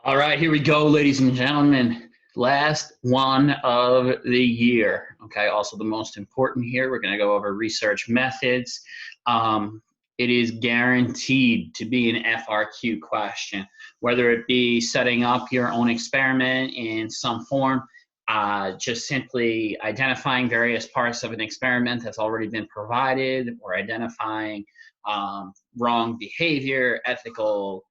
All right, here we go, ladies and gentlemen. Last one of the year. Okay, also the most important here. We're going to go over research methods. It is guaranteed to be an FRQ question, whether it be setting up your own experiment in some form, just simply identifying various parts of an experiment that's already been provided, or identifying wrong behavior, ethical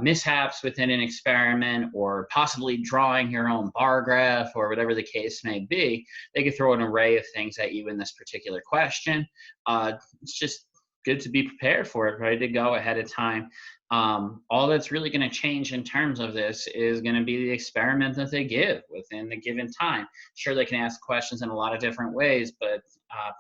mishaps within an experiment, or possibly drawing your own bar graph, or whatever the case may be. They could throw an array of things at you in this particular question. It's just good to be prepared for it, ready to go ahead of time. All that's really going to change in terms of this is going to be the experiment that they give within the given time. Sure, they can ask questions in a lot of different ways, but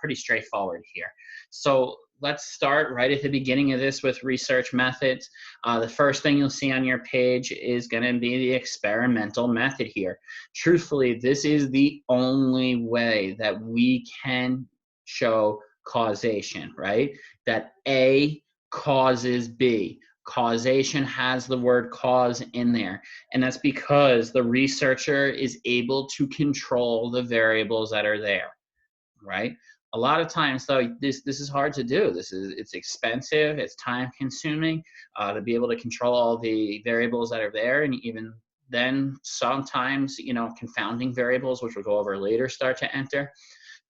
pretty straightforward here. So let's start right at the beginning of this with research methods. The first thing you'll see on your page is going to be the experimental method here. Truthfully, this is the only way that we can show causation, right? That A causes B. Causation has the word cause in there, and that's because the researcher is able to control the variables that are there, right? A lot of times, though, this is hard to do. It's expensive, it's time consuming to be able to control all the variables that are there, and even then sometimes, confounding variables, which we'll go over later, start to enter.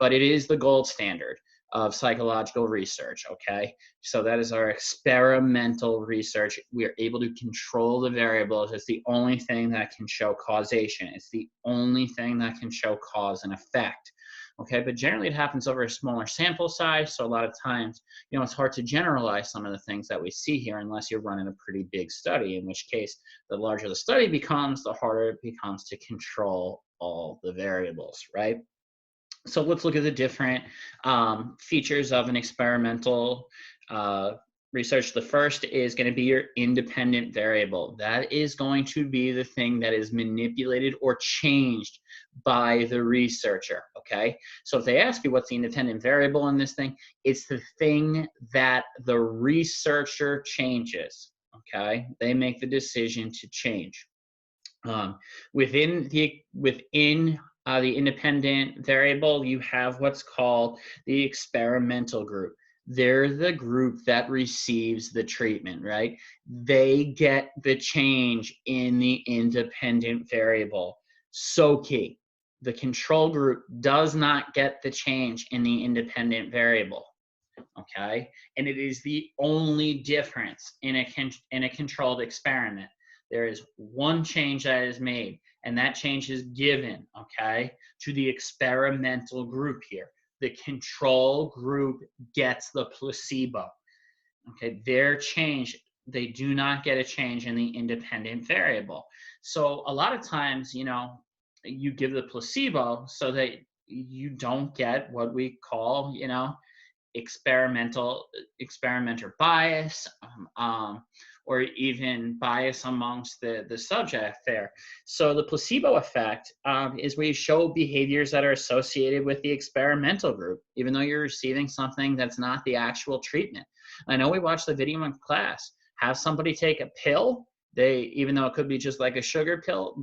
But it is the gold standard of psychological research, okay? So that is our experimental research. We are able to control the variables. It's the only thing that can show causation. It's the only thing that can show cause and effect. Okay, but generally it happens over a smaller sample size, so a lot of times, it's hard to generalize some of the things that we see here unless you're running a pretty big study, in which case the larger the study becomes, the harder it becomes to control all the variables, right? So let's look at the different features of an experimental research. The first is going to be your independent variable. That is going to be the thing that is manipulated or changed by the researcher, okay? So if they ask you what's the independent variable in this thing, it's the thing that the researcher changes, okay? They make the decision to change. Within the independent variable, you have what's called the experimental group. They're the group that receives the treatment, right? They get the change in the independent variable. So key. The control group does not get the change in the independent variable, okay? And it is the only difference in a controlled experiment. There is one change that is made, and that change is given, okay, to the experimental group here. The control group gets the placebo, okay? Their change, they do not get a change in the independent variable. So a lot of times, you give the placebo so that you don't get what we call, experimenter bias, or even bias amongst the subject there. So the placebo effect is where you show behaviors that are associated with the experimental group, even though you're receiving something that's not the actual treatment. I know we watched the video in class. Have somebody take a pill. Even though it could be just like a sugar pill,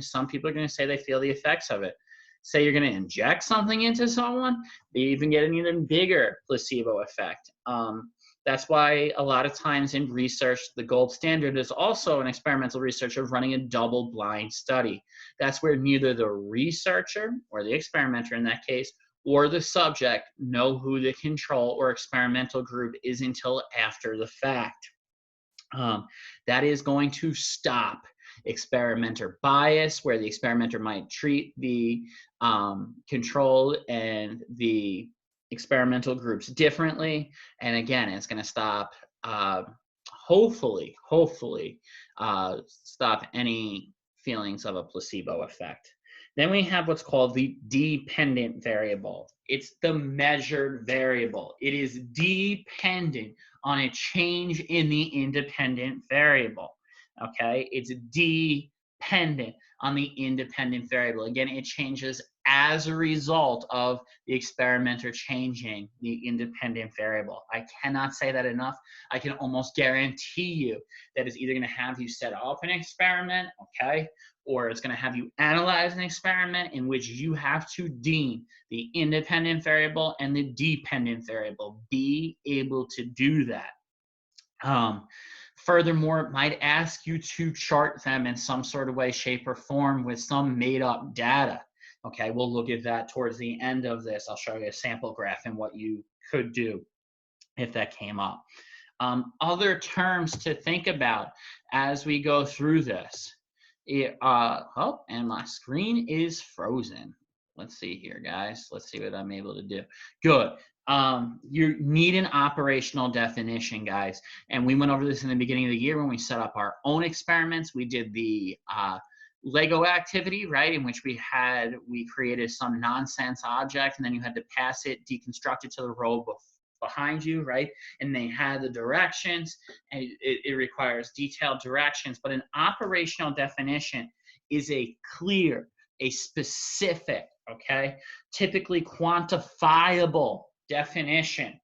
some people are gonna say they feel the effects of it. Say you're going to inject something into someone, they even get an even bigger placebo effect. That's why a lot of times in research, the gold standard is also an experimental research of running a double-blind study. That's where neither the researcher, or the experimenter in that case, or the subject know who the control or experimental group is until after the fact. That is going to stop experimenter bias, where the experimenter might treat the control and the experimental groups differently. And again, it's going to stop, hopefully, stop any feelings of a placebo effect. Then we have what's called the dependent variable. It's the measured variable. It is dependent on a change in the independent variable, okay? It's dependent on the independent variable. Again, it changes as a result of the experimenter changing the independent variable. I cannot say that enough. I can almost guarantee you that it's either going to have you set up an experiment, okay, or it's going to have you analyze an experiment in which you have to deem the independent variable and the dependent variable. Be able to do that. Furthermore, it might ask you to chart them in some sort of way, shape, or form with some made-up data. Okay, we'll look at that towards the end of this. I'll show you a sample graph and what you could do if that came up. Other terms to think about as we go through this. Oh, and my screen is frozen. Let's see here, guys. Let's see what I'm able to do. Good. You need an operational definition, guys. And we went over this in the beginning of the year when we set up our own experiments. We did the Lego activity, right, in which we created some nonsense object, and then you had to pass it, deconstruct it to the row behind you, right? And they had the directions, and it requires detailed directions. But an operational definition is a clear, a specific, okay, typically quantifiable definition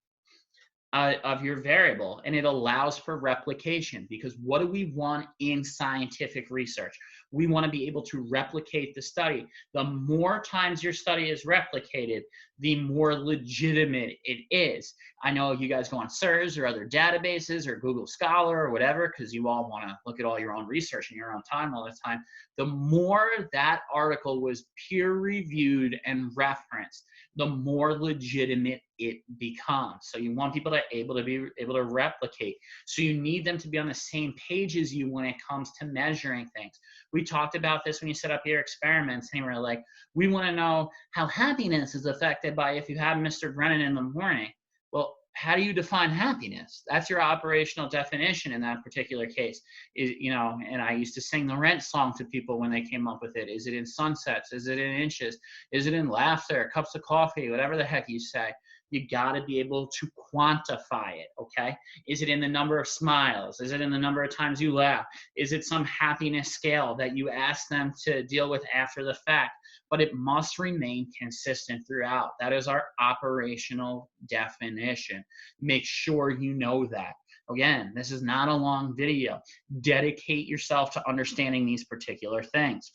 of your variable, and it allows for replication, because what do we want in scientific research? We want to be able to replicate the study. The more times your study is replicated, the more legitimate it is. I know you guys go on SIRS or other databases or Google Scholar or whatever, because you all want to look at all your own research in your own time all the time. The more that article was peer-reviewed and referenced, the more legitimate it becomes. So you want people to be able to replicate. So you need them to be on the same page as you when it comes to measuring things. We talked about this when you set up your experiments, and we're like, we want to know how happiness is affected by if you have Mr. Brennan in the morning. Well, how do you define happiness? That's your operational definition in that particular case. And I used to sing the Rent song to people when they came up with it. Is it in sunsets? Is it in inches? Is it in laughter, cups of coffee, whatever the heck you say? You got to be able to quantify it, okay? Is it in the number of smiles? Is it in the number of times you laugh? Is it some happiness scale that you ask them to deal with after the fact? But it must remain consistent throughout. That is our operational definition. Make sure you know that. Again, this is not a long video. Dedicate yourself to understanding these particular things.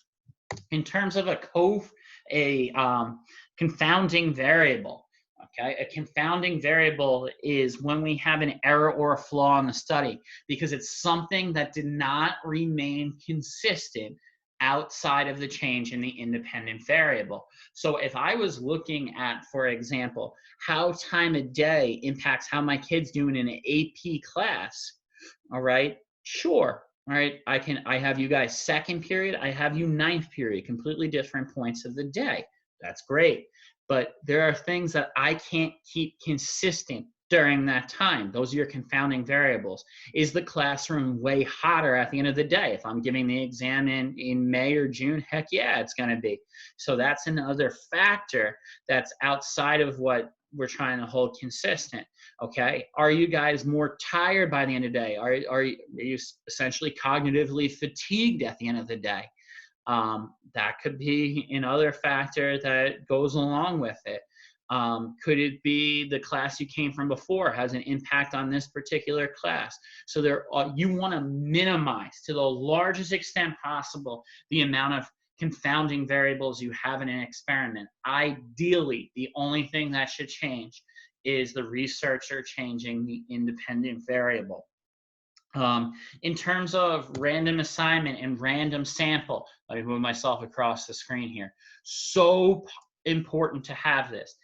In terms of a confounding variable, okay, a confounding variable is when we have an error or a flaw in the study because it's something that did not remain consistent outside of the change in the independent variable. So if I was looking at, for example, how time of day impacts how my kid's doing in an AP class, all right, sure, all right, I have you guys second period, I have you ninth period, completely different points of the day. That's great. But there are things that I can't keep consistent during that time. Those are your confounding variables. Is the classroom way hotter at the end of the day? If I'm giving the exam in May or June, heck yeah, it's going to be. So that's another factor that's outside of what we're trying to hold consistent. Okay, are you guys more tired by the end of the day? Are you essentially cognitively fatigued at the end of the day? That could be another factor that goes along with it. Could it be the class you came from before has an impact on this particular class? So you want to minimize to the largest extent possible the amount of confounding variables you have in an experiment. Ideally, the only thing that should change is the researcher changing the independent variable. In terms of random assignment and random sample, let me move myself across the screen here. So important to have this.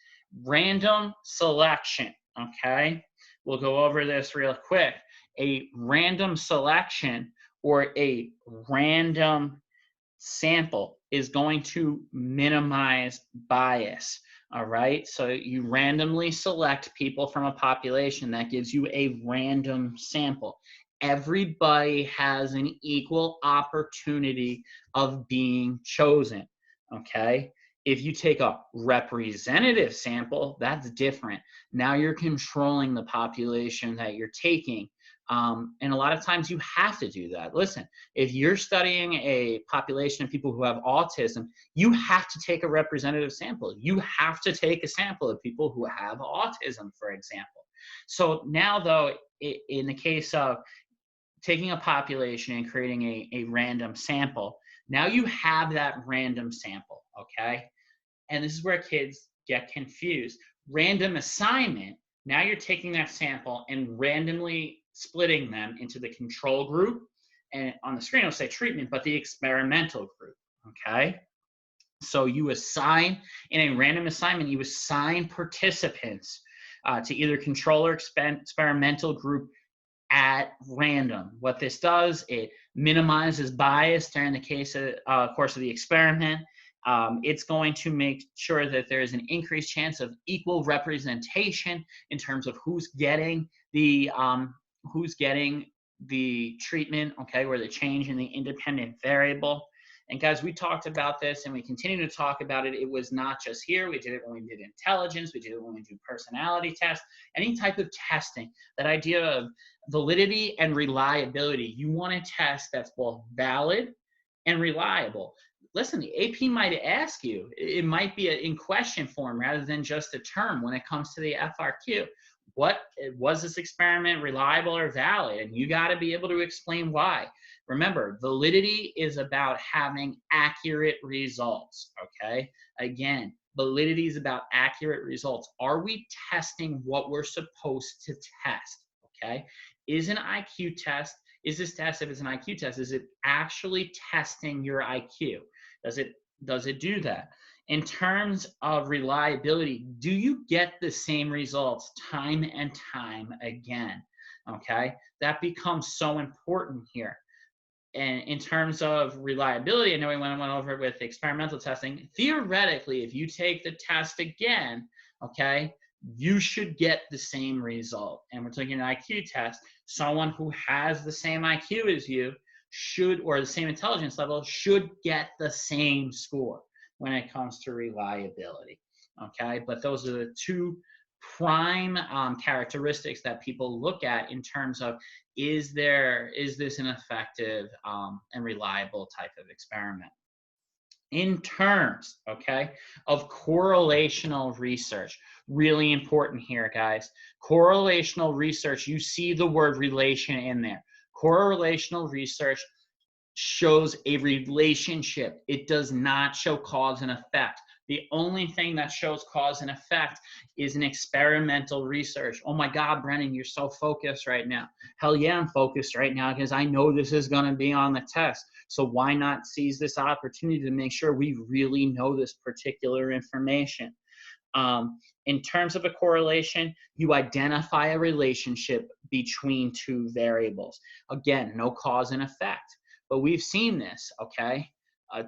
Random selection, okay? We'll go over this real quick. A random selection or a random sample is going to minimize bias, all right? So you randomly select people from a population that gives you a random sample. Everybody has an equal opportunity of being chosen, okay? If you take a representative sample, that's different. Now you're controlling the population that you're taking And a lot of times you have to do that. Listen, if you're studying a population of people who have autism, you have to take a representative sample. You have to take a sample of people who have autism, for example. So now, though, in the case of taking a population and creating a random sample, now you have that random sample, okay? And this is where kids get confused. Random assignment, now you're taking that sample and randomly splitting them into the control group, and on the screen it'll say treatment, but the experimental group, okay? So you assign, in a random assignment, you assign participants to either control or experimental group at random. What this does, it minimizes bias during the course of the experiment. It's going to make sure that there is an increased chance of equal representation in terms of who's getting the treatment, okay, or the change in the independent variable. And guys, we talked about this and we continue to talk about it. It was not just here. We did it when we did intelligence. We did it when we do personality tests, any type of testing. That idea of validity and reliability. You want a test that's both valid and reliable. Listen, the AP might ask you, it might be in question form rather than just a term when it comes to the FRQ. What was this experiment reliable or valid? And you got to be able to explain why. Remember, validity is about having accurate results, okay? Again, validity is about accurate results. Are we testing what we're supposed to test, okay? Is an IQ test, is this test, if it's an IQ test, is it actually testing your IQ? Does it do that? In terms of reliability, do you get the same results time and time again? Okay, that becomes so important here. And in terms of reliability, I know we went over it with experimental testing. Theoretically, if you take the test again, okay, you should get the same result. And we're taking an IQ test. Someone who has the same IQ as you should, or the same intelligence level, should get the same score when it comes to reliability, okay? But those are the two prime characteristics that people look at in terms of, is this an effective and reliable type of experiment? In terms, okay, of correlational research, really important here, guys. Correlational research, you see the word relation in there. Correlational research shows a relationship. It does not show cause and effect. The only thing that shows cause and effect is an experimental research. Oh my God, Brennan, you're so focused right now. Hell yeah, I'm focused right now because I know this is going to be on the test. So why not seize this opportunity to make sure we really know this particular information? In terms of a correlation, you identify a relationship between two variables. Again, no cause and effect. But we've seen this, okay,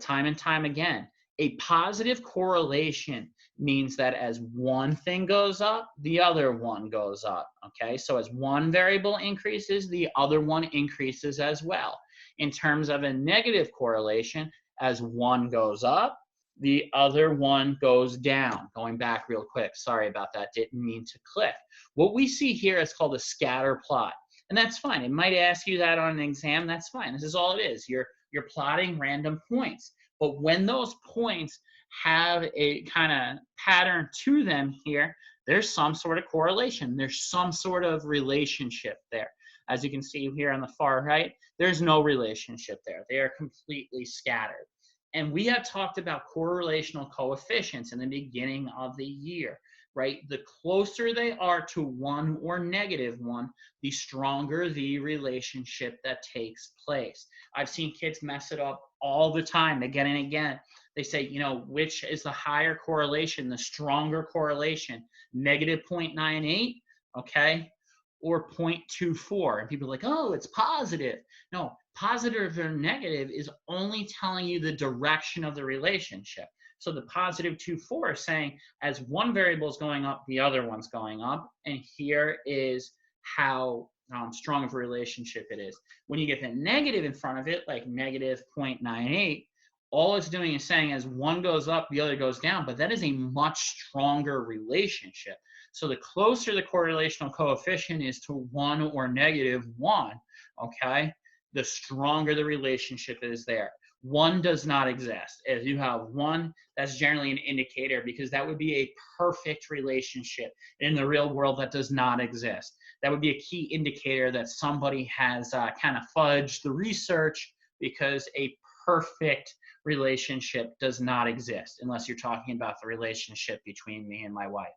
time and time again. A positive correlation means that as one thing goes up, the other one goes up, okay? So as one variable increases, the other one increases as well. In terms of a negative correlation, as one goes up, the other one goes down. Going back real quick, sorry about that, didn't mean to click. What we see here is called a scatter plot. And that's fine. It might ask you that on an exam. That's fine. This is all it is. You're plotting random points. But when those points have a kind of pattern to them here, there's some sort of correlation. There's some sort of relationship there. As you can see here on the far right, there's no relationship there. They are completely scattered. And we have talked about correlational coefficients in the beginning of the year, right? The closer they are to 1 or -1, the stronger the relationship that takes place. I've seen kids mess it up all the time, again and again. They say, you know, which is the higher correlation, the stronger correlation, -0.98, okay, or 0.24. And people are like, oh, it's positive. No, positive or negative is only telling you the direction of the relationship. So the +2.4 is saying as one variable is going up, the other one's going up. And here is how strong of a relationship it is. When you get the negative in front of it, like -0.98, all it's doing is saying as one goes up, the other goes down, but that is a much stronger relationship. So the closer the correlational coefficient is to 1 or -1, okay, the stronger the relationship is there. 1 does not exist. If you have 1, that's generally an indicator, because that would be a perfect relationship. In the real world, that does not exist. That would be a key indicator that somebody has kind of fudged the research, because a perfect relationship does not exist unless you're talking about the relationship between me and my wife.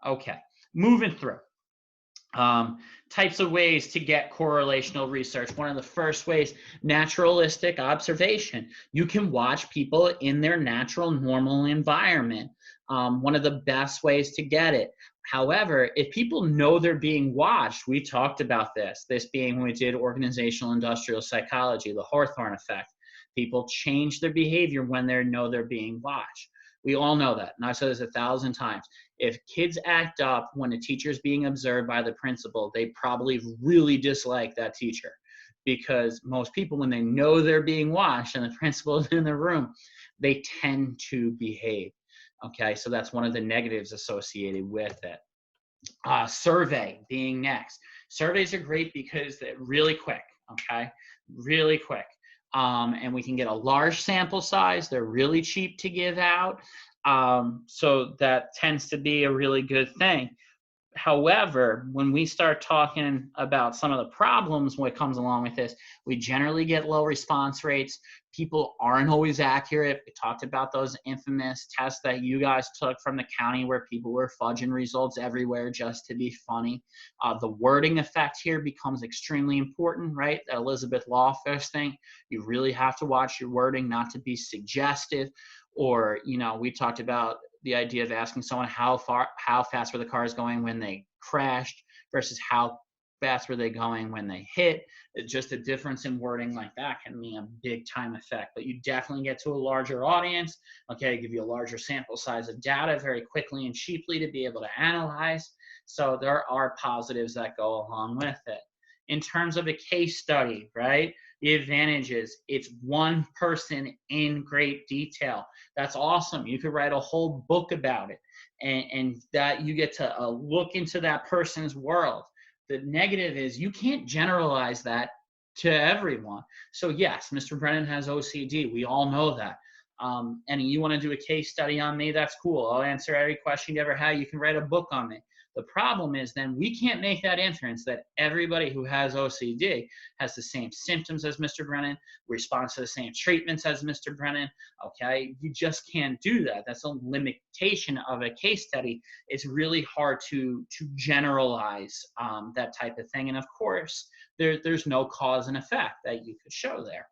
Okay, moving through. Types of ways to get correlational research. One of the first ways, naturalistic observation. You can watch people in their natural, normal environment. One of the best ways to get it. However, if people know they're being watched, we talked about this being when we did organizational industrial psychology, the Hawthorne effect. People change their behavior when they know they're being watched. We all know that, and I've said this 1,000 times. If kids act up when a teacher is being observed by the principal, they probably really dislike that teacher, because most people, when they know they're being watched and the principal is in the room, they tend to behave. Okay, so that's one of the negatives associated with it. Survey being next. Surveys are great because they're really quick, okay? Really quick. And we can get a large sample size. They're really cheap to give out. So that tends to be a really good thing. However, when we start talking about some of the problems what comes along with this, we generally get low response rates. People aren't always accurate. We talked about those infamous tests that you guys took from the county where people were fudging results everywhere just to be funny. The wording effect here becomes extremely important, right? That Elizabeth Lawford thing. You really have to watch your wording not to be suggestive. Or, you know, we talked about the idea of asking someone how fast were the cars going when they crashed versus how fast were they going when they hit. Just a difference in wording like that can mean a big time effect. But you definitely get to a larger audience, okay, give you a larger sample size of data very quickly and cheaply to be able to analyze. So there are positives that go along with it. In terms of a case study, right? The advantages, it's one person in great detail. That's awesome. You could write a whole book about it, and that you get to look into that person's world. The negative is you can't generalize that to everyone. So yes, Mr. Brennan has OCD. We all know that. And you want to do a case study on me, that's cool. I'll answer every question you ever had. You can write a book on me. The problem is then we can't make that inference that everybody who has OCD has the same symptoms as Mr. Brennan, responds to the same treatments as Mr. Brennan, okay? You just can't do that. That's a limitation of a case study. It's really hard to generalize that type of thing. And of course, there's no cause and effect that you could show there.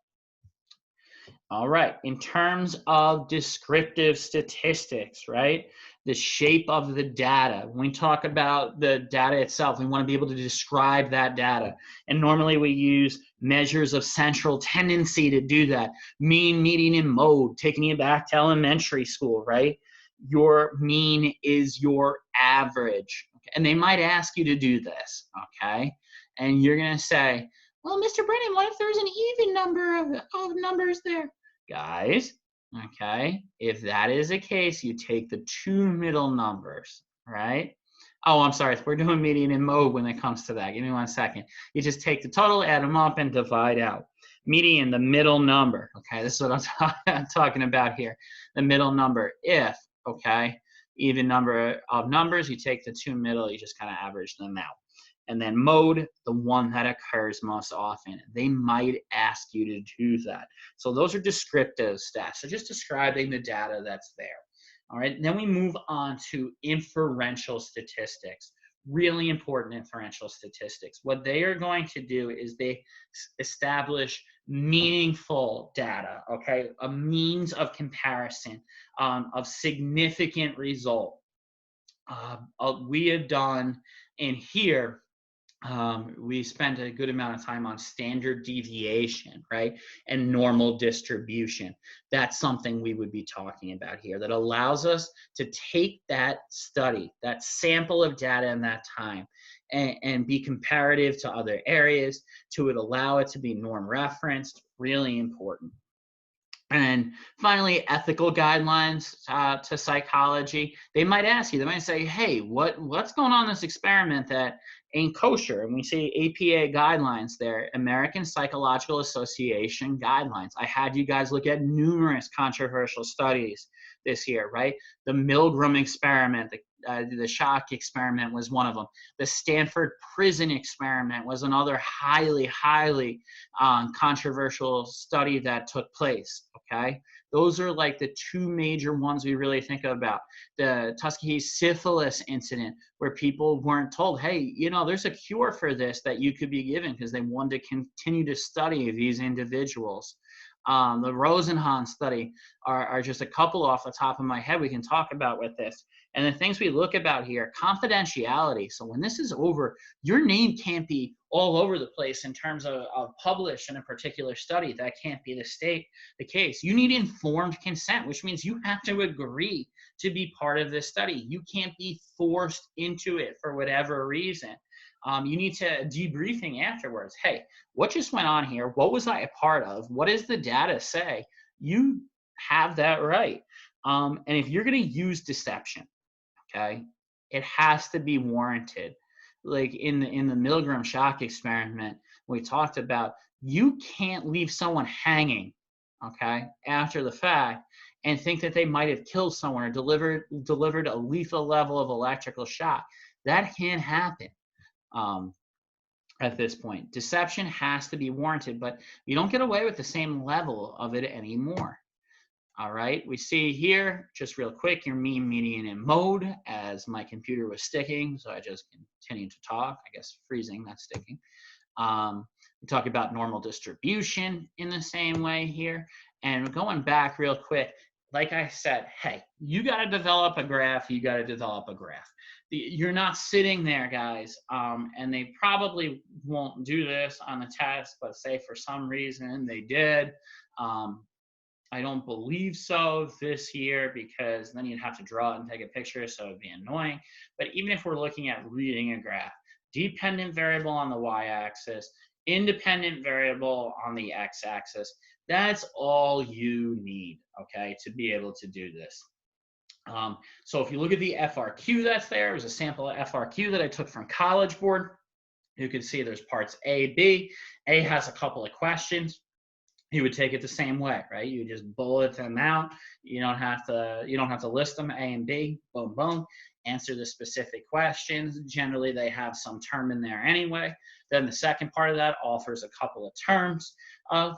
All right, in terms of descriptive statistics, right? The shape of the data. When we talk about the data itself, we want to be able to describe that data. And normally we use measures of central tendency to do that. Mean, median, and mode, taking you back to elementary school, right? Your mean is your average. Okay? And they might ask you to do this, okay? And you're going to say, well, Mr. Brennan, what if there's an even number of numbers there? Guys, okay, if that is the case, you take the two middle numbers, right? Oh, I'm sorry, we're doing median and mode when it comes to that. Give me 1 second. You just take the total, add them up, and divide out. Median, the middle number, okay? This is what I'm talking about here. The middle number, if, okay, even number of numbers, you take the two middle, you just kind of average them out. And then mode, the one that occurs most often. They might ask you to do that. So those are descriptive stats. So just describing the data that's there. All right, then we move on to inferential statistics. Really important inferential statistics. What they are going to do is they establish meaningful data, okay? A means of comparison of significant result. We have done in here, we spent a good amount of time on standard deviation, right? And normal distribution. That's something we would be talking about here that allows us to take that study, that sample of data in that time, and be comparative to other areas, to allow it to be norm referenced, really important. And finally, ethical guidelines to psychology. They might ask you, they might say, hey, what's going on in this experiment that ain't kosher? And we see APA guidelines there, American Psychological Association guidelines. I had you guys look at numerous controversial studies this year, right? The Milgram experiment, the shock experiment was one of them. The Stanford prison experiment was another highly controversial study that took place. Okay, those are like the two major ones we really think about. The Tuskegee syphilis incident, where people weren't told, hey, you know, there's a cure for this that you could be given, because they wanted to continue to study these individuals. The Rosenhan study are just a couple off the top of my head we can talk about with this. And the things we look about here, confidentiality. So when this is over, your name can't be all over the place in terms of published in a particular study. That can't be the case. You need informed consent, which means you have to agree to be part of this study. You can't be forced into it for whatever reason. You need to debriefing afterwards. Hey, what just went on here? What was I a part of? What does the data say? You have that right. And if you're going to use deception, okay, it has to be warranted. Like in the Milgram shock experiment, we talked about, you can't leave someone hanging, okay, after the fact and think that they might have killed someone or delivered a lethal level of electrical shock. That can't happen. At this point, deception has to be warranted, but you don't get away with the same level of it anymore. All right, we see here, just real quick, your mean, median, and mode, as my computer was sticking, so I just continued to talk, I guess freezing, not sticking. We talk about normal distribution in the same way here. And going back real quick, like I said, hey, you got to develop a graph, you got to develop a graph. You're not sitting there, guys, and they probably won't do this on the test, but say for some reason they did. I don't believe so this year, because then you'd have to draw it and take a picture, so it'd be annoying. But even if we're looking at reading a graph, dependent variable on the y-axis, independent variable on the x-axis, that's all you need, okay, to be able to do this. So if you look at the FRQ that's there, it was a sample FRQ that I took from College Board. You can see there's parts A, B. A has a couple of questions. You would take it the same way, right? You just bullet them out. You don't have to list them, A and B, boom, boom. Answer the specific questions. Generally, they have some term in there anyway. Then the second part of that offers a couple of terms of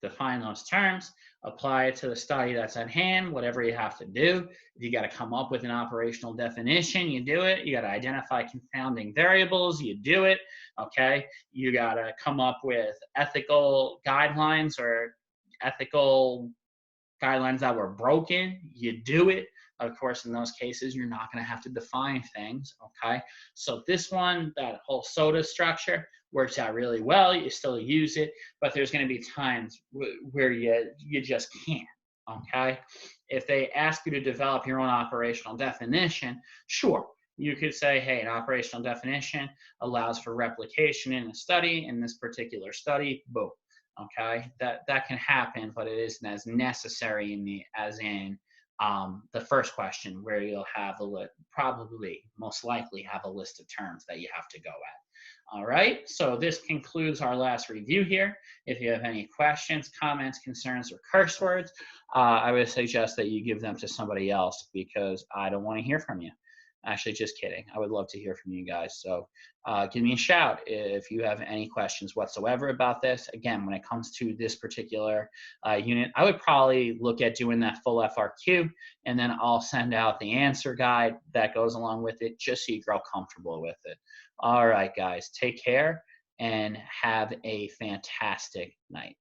define those terms, apply it to the study that's at hand, whatever you have to do. If you got to come up with an operational definition, you do it. You got to identify confounding variables, you do it. Okay. You got to come up with ethical guidelines or ethical guidelines that were broken, you do it. Of course, in those cases, you're not going to have to define things, okay? So this one, that whole SOTA structure, works out really well. You still use it, but there's going to be times where you just can't, okay? If they ask you to develop your own operational definition, sure, you could say, hey, an operational definition allows for replication in a study. In this particular study, boom. Okay, that can happen, but it isn't as necessary as in the first question, where you'll have probably most likely have a list of terms that you have to go at. All right, so this concludes our last review here. If you have any questions, comments, concerns, or curse words, I would suggest that you give them to somebody else, because I don't want to hear from you. Actually, just kidding. I would love to hear from you guys. So give me a shout if you have any questions whatsoever about this. Again, when it comes to this particular unit, I would probably look at doing that full FRQ, and then I'll send out the answer guide that goes along with it, just so you grow comfortable with it. All right, guys, take care and have a fantastic night.